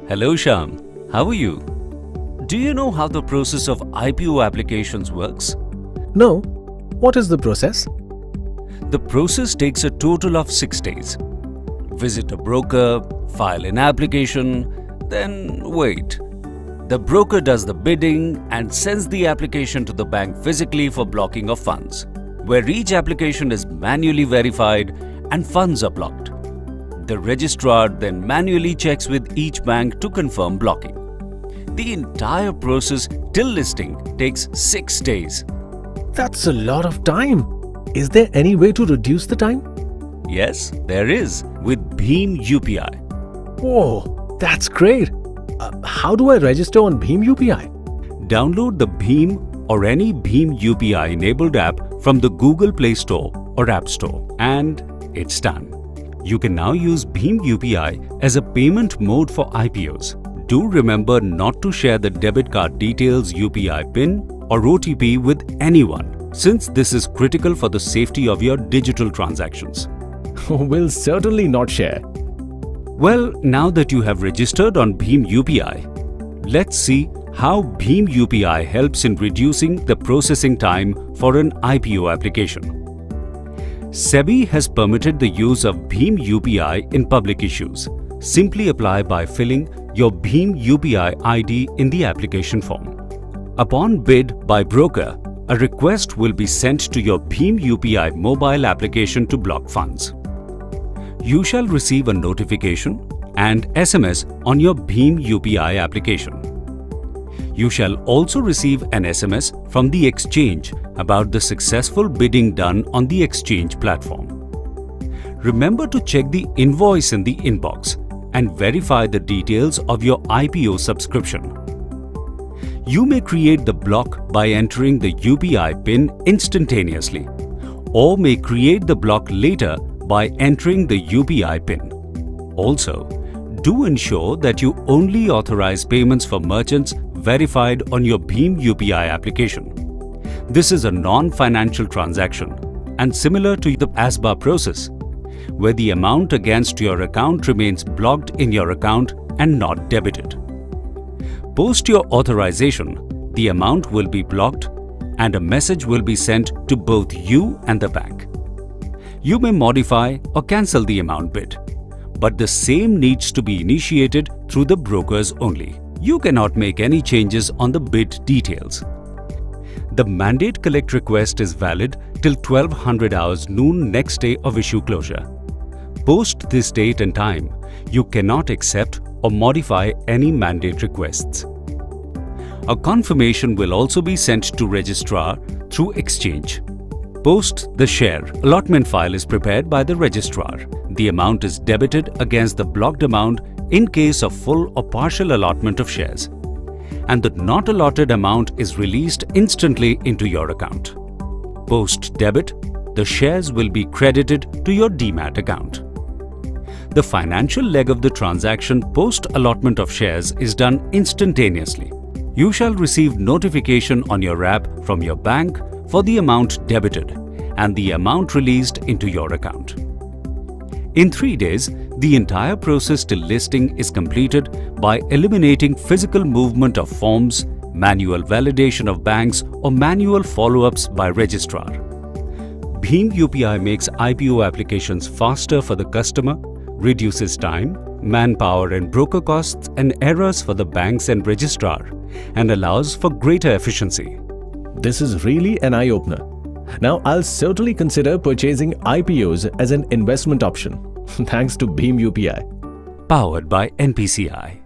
Hello Shyam, how are you? Do you know how the process of IPO applications works? No. What is the process? The process takes a total of 6 days. Visit a broker, file an application, then wait. The broker does the bidding and sends the application to the bank physically for blocking of funds, where each application is manually verified and funds are blocked. The registrar then manually checks with each bank to confirm blocking. The entire process till listing takes 6 days. That's a lot of time. Is there any way to reduce the time? Yes, there is with Bheem UPI. Whoa, that's great. How do I register on Bheem UPI? Download the Bheem or any Bheem UPI enabled app from the Google Play Store or App Store, and it's done. You can now use Bheem UPI as a payment mode for IPOs. Do remember not to share the debit card details, UPI PIN or OTP with anyone, since this is critical for the safety of your digital transactions. Will certainly not share. Well, now that you have registered on Bheem UPI, let's see how Bheem UPI helps in reducing the processing time for an IPO application. SEBI has permitted the use of Bheem UPI in public issues. Simply apply by filling your Bheem UPI ID in the application form. Upon bid by broker, a request will be sent to your Bheem UPI mobile application to block funds. You shall receive a notification and SMS on your Bheem UPI application. You shall also receive an SMS from the exchange about the successful bidding done on the exchange platform. Remember to check the invoice in the inbox and verify the details of your IPO subscription. You may create the block by entering the UPI PIN instantaneously, or may create the block later by entering the UPI PIN. Also, do ensure that you only authorize payments for merchants verified on your Bheem UPI application. This is a non-financial transaction and similar to the ASBA process, where the amount against your account remains blocked in your account and not debited. Post your authorization, the amount will be blocked and a message will be sent to both you and the bank. You may modify or cancel the amount bid, but the same needs to be initiated through the brokers only. You cannot make any changes on the bid details. The mandate collect request is valid till 1200 hours noon next day of issue closure. Post this date and time, you cannot accept or modify any mandate requests. A confirmation will also be sent to registrar through exchange. Post the share allotment file is prepared by the registrar. The amount is debited against the blocked amount in case of full or partial allotment of shares, and the not allotted amount is released instantly into your account. Post debit, the shares will be credited to your Demat account. The financial leg of the transaction post allotment of shares is done instantaneously. You shall receive notification on your app from your bank for the amount debited and the amount released into your account. In 3 days, the entire process till listing is completed by eliminating physical movement of forms, manual validation of banks, or manual follow-ups by registrar. Bheem UPI makes IPO applications faster for the customer, reduces time, manpower and broker costs and errors for the banks and registrar, and allows for greater efficiency. This is really an eye-opener. Now I'll certainly consider purchasing IPOs as an investment option. Thanks to Bheem UPI. Powered by NPCI.